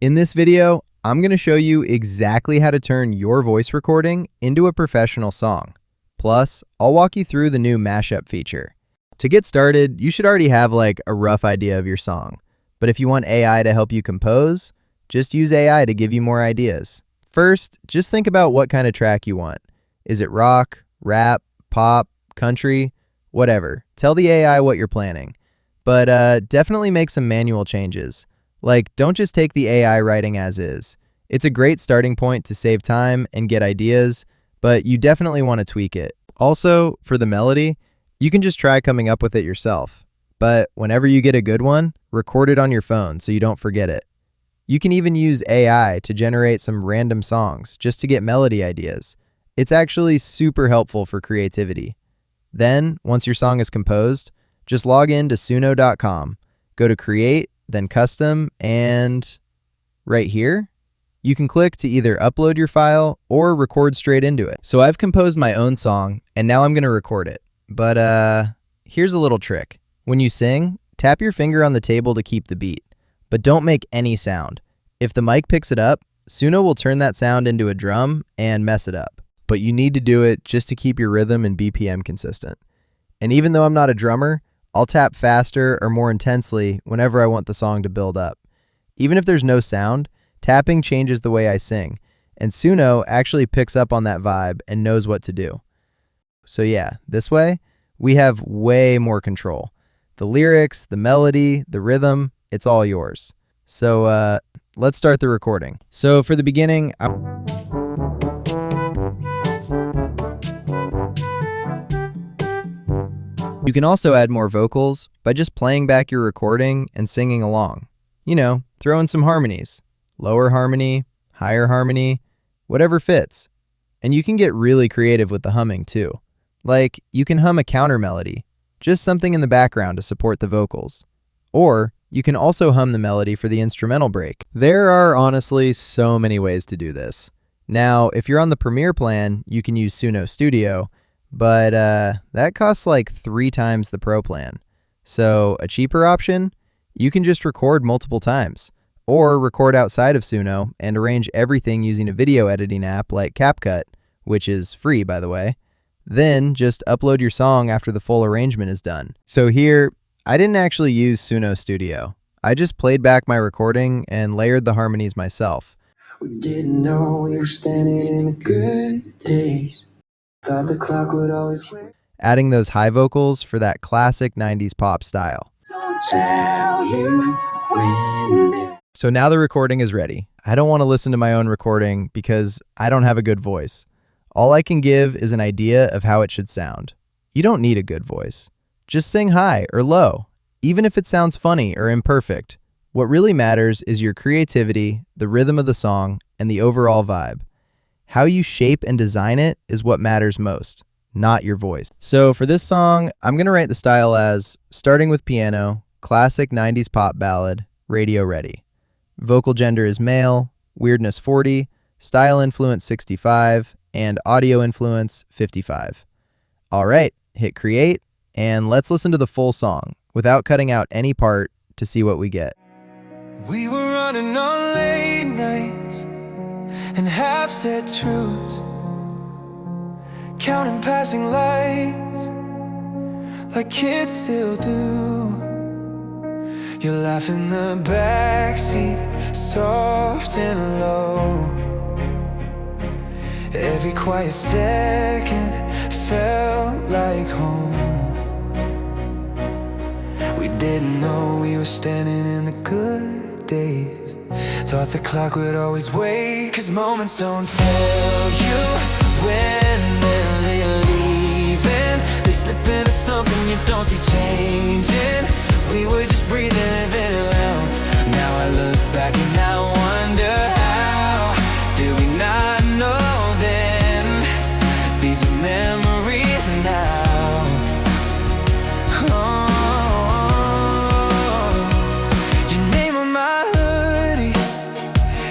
In this video, I'm going to show you exactly how to turn your voice recording into a professional song. Plus, I'll walk you through the new mashup feature. To get started, you should already have like a rough idea of your song. But if you want AI to help you compose, just use AI to give you more ideas. First, just think about what kind of track you want. Is it rock, rap, pop, country, whatever? Tell the AI what you're planning. But definitely make some manual changes. Like, don't just take the AI writing as is. It's a great starting point to save time and get ideas, but you definitely want to tweak it. Also, for the melody, you can just try coming up with it yourself. But whenever you get a good one, record it on your phone so you don't forget it. You can even use AI to generate some random songs just to get melody ideas. It's actually super helpful for creativity. Then, once your song is composed, just log in to Suno.com, go to Create, then Custom, and right here, you can click to either upload your file or record straight into it. So I've composed my own song, and now I'm going to record it. But here's a little trick. When you sing, tap your finger on the table to keep the beat, but don't make any sound. If the mic picks it up, Suno will turn that sound into a drum and mess it up. But you need to do it just to keep your rhythm and BPM consistent. And even though I'm not a drummer, I'll tap faster or more intensely whenever I want the song to build up. Even if there's no sound, tapping changes the way I sing, and Suno actually picks up on that vibe and knows what to do. So yeah, this way, we have way more control. The lyrics, the melody, the rhythm, it's all yours. So let's start the recording. So for the beginning, you can also add more vocals by just playing back your recording and singing along. You know, throw in some harmonies. Lower harmony, higher harmony, whatever fits. And you can get really creative with the humming too. Like, you can hum a counter melody, just something in the background to support the vocals. Or you can also hum the melody for the instrumental break. There are honestly so many ways to do this. Now, if you're on the Premiere plan, you can use Suno Studio, but that costs like 3 times the Pro plan. So a cheaper option, you can just record multiple times, or record outside of Suno and arrange everything using a video editing app like CapCut, which is free by the way. Then just upload your song after the full arrangement is done. So here, I didn't actually use Suno Studio. I just played back my recording and layered the harmonies myself. We didn't know we were standing in the good days. Thought the clock would always win. Adding those high vocals for that classic 90s pop style. Don't tell you when. So now the recording is ready. I don't want to listen to my own recording because I don't have a good voice. All I can give is an idea of how it should sound. You don't need a good voice. Just sing high or low, even if it sounds funny or imperfect. What really matters is your creativity, the rhythm of the song, and the overall vibe. How you shape and design it is what matters most, not your voice. So for this song, I'm going to write the style as starting with piano, classic 90s pop ballad, radio ready. Vocal gender is male, weirdness 40, style influence 65, and audio influence 55. All right, hit create, and let's listen to the full song without cutting out any part to see what we get. We were running on late nights and half-said truths, counting passing lights like kids still do. You laugh in the backseat, soft and low. Every quiet second felt like home. We didn't know we were standing in the good days. Thought the clock would always wait, 'cause moments don't tell you when they're leaving. They slip into something you don't see changing. We were just breathing, living it loud. Now I look back and I wonder how did we not know then? These are memories now. Your name on my hoodie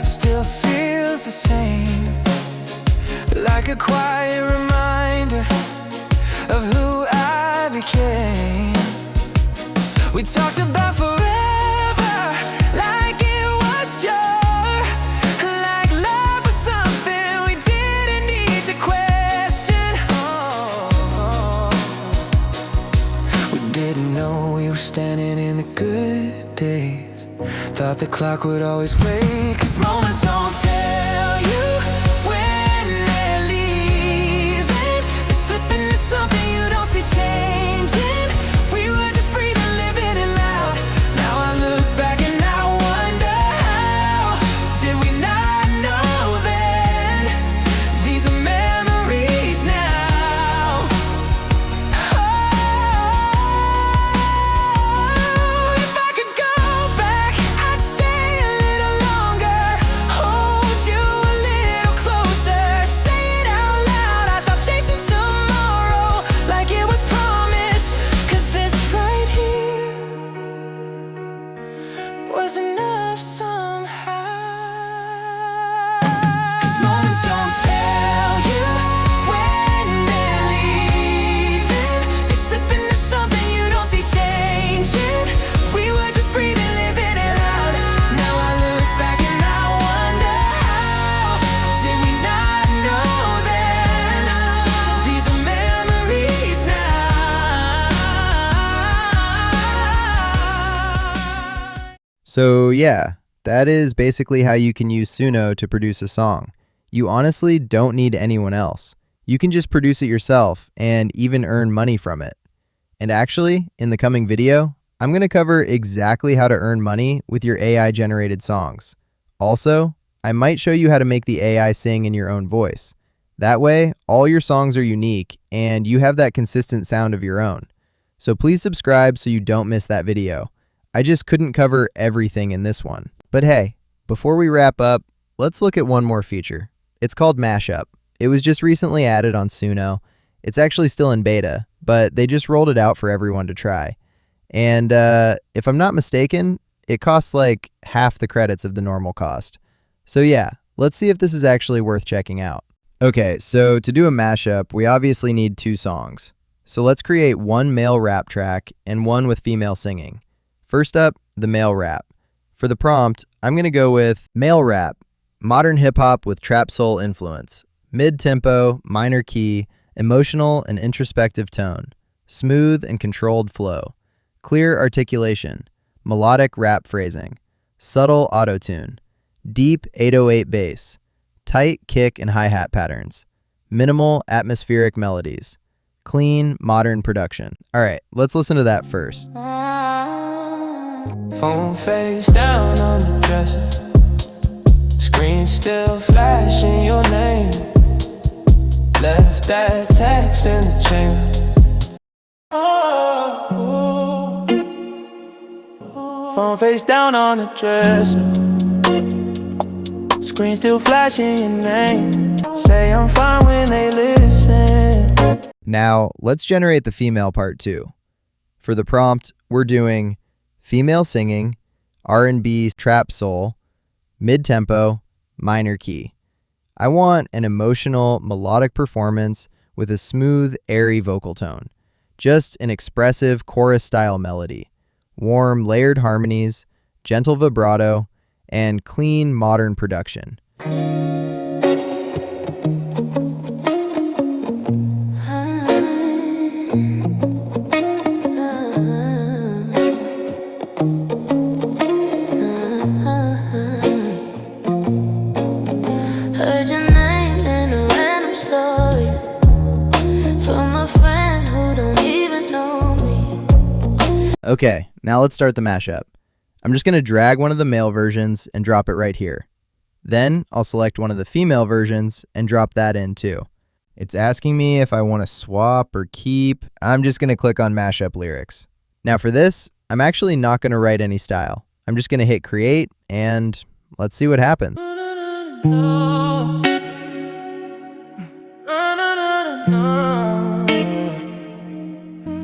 still feels the same, like a quiet reminder of who I became. We talked about forever like it was yours. the clock would always wait, 'cause moments don't tell you when they're leaving. They slip into something you don't see changing. We were just breathing, living it loud. Now I look back and I wonder, how did we not know then? These are memories now. Oh, if I could go back, I'd stay a little longer, hold you a little closer, say it out loud. I stopped chasing tomorrow like it was promised, 'cause this right here was enough somehow. 'Cause moments don't tell you when they're leaving. They slip into something you don't see changing. We were just breathing, living it loud. Now I look back and I wonder, how did we not know then? These are memories now. So yeah, that is basically how you can use Suno to produce a song. You honestly don't need anyone else. You can just produce it yourself and even earn money from it. And actually, in the coming video, I'm going to cover exactly how to earn money with your AI generated songs. Also, I might show you how to make the AI sing in your own voice. That way, all your songs are unique and you have that consistent sound of your own. So please subscribe so you don't miss that video. I just couldn't cover everything in this one. But hey, before we wrap up, let's look at one more feature. It's called Mashup. It was just recently added on Suno. It's actually still in beta, but they just rolled it out for everyone to try. And if I'm not mistaken, it costs like half the credits of the normal cost. So yeah, let's see if this is actually worth checking out. Okay, so to do a mashup, we obviously need 2 songs. So let's create one male rap track and one with female singing. First up, the male rap. For the prompt, I'm going to go with male rap, modern hip-hop with trap soul influence, mid-tempo, minor key, emotional and introspective tone, smooth and controlled flow, clear articulation, melodic rap phrasing, subtle auto-tune, deep 808 bass, tight kick and hi-hat patterns, minimal atmospheric melodies, clean modern production. All right, let's listen to that first. Phone face down on the dresser, screen still flashing your name. Left that text in the chamber. Phone face down on the dresser, screen still flashing your name. Say I'm fine when they listen. Now, let's generate the female part too. For the prompt, we're doing female singing, R&B trap soul, mid-tempo, minor key. I want an emotional, melodic performance with a smooth, airy vocal tone. Just an expressive chorus-style melody, warm, layered harmonies, gentle vibrato, and clean, modern production. Heard your name in a random story from a friend who don't even know me. Okay, now let's start the mashup. I'm just going to drag one of the male versions and drop it right here. Then I'll select one of the female versions and drop that in too. It's asking me if I want to swap or keep. I'm just going to click on mashup lyrics. Now for this, I'm actually not going to write any style. I'm just going to hit create and let's see what happens.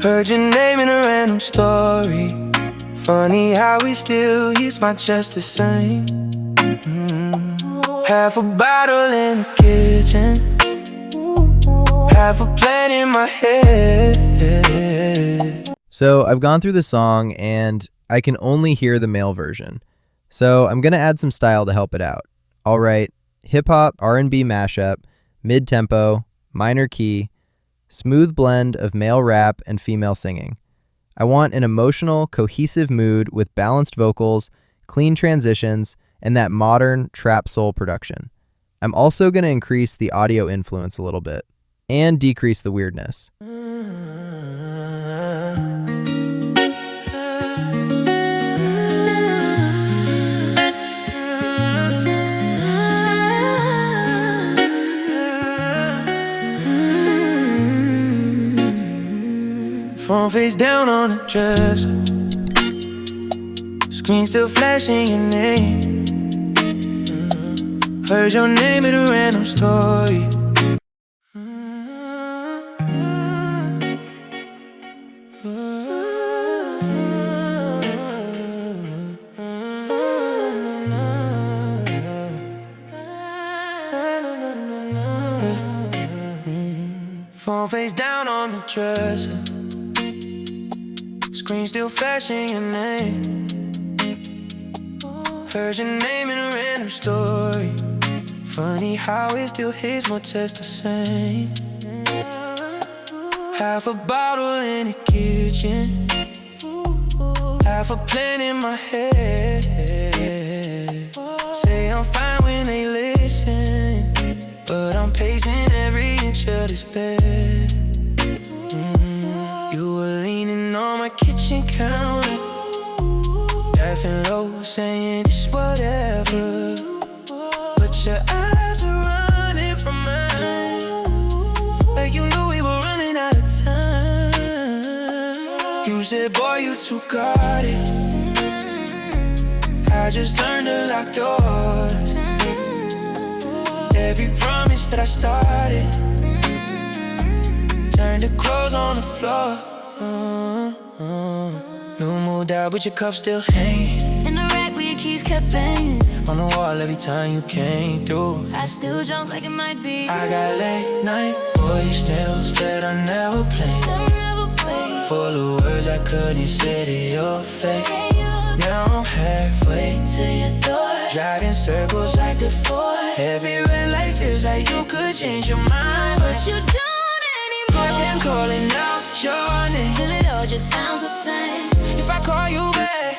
Heard your name in a random story. Funny how we still use my chest the same. Half a bottle in the kitchen, half a plan in my head. So I've gone through the song and I can only hear the male version. So I'm going to add some style to help it out. I'll write hip-hop R&B mashup, mid-tempo, minor key, smooth blend of male rap and female singing. I want an emotional, cohesive mood with balanced vocals, clean transitions, and that modern trap soul production. I'm also going to increase the audio influence a little bit and decrease the weirdness. Phone face down on the dresser, screen still flashing your name. Heard your name in a random story. Phone face down on the dresser, screen still flashing your name. Heard your name in a random story. Funny how it still hits more just the same. Half a bottle in the kitchen, half a plan in my head. Say I'm fine when they listen, but I'm pacing every inch of this bed. You were leaning on my kitchen counter, laughing low, saying it's whatever. But your eyes are running from mine, like you knew we were running out of time. You said, boy, you too guarded. I just learned to lock doors. Every promise that I started turned to clothes on the floor. New mood out, but your cup still hanging In the rack where your keys kept banging. on the wall every time you came through. I still jump like it might be. I got late night voicemails that I never played, I'll never play. full of words I couldn't say to your face. Now I'm halfway To your door, driving circles like before. every red light feels like you could change your mind, But you don't I've been anymore. calling out your name. Till it all just sounds the same. If I call you back,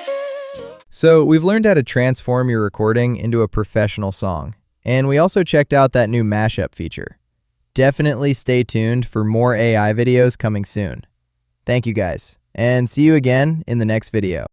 So we've learned how to transform your recording into a professional song, and we also checked out that new mashup feature. Definitely stay tuned for more AI videos coming soon. Thank you guys, and see you again in the next video.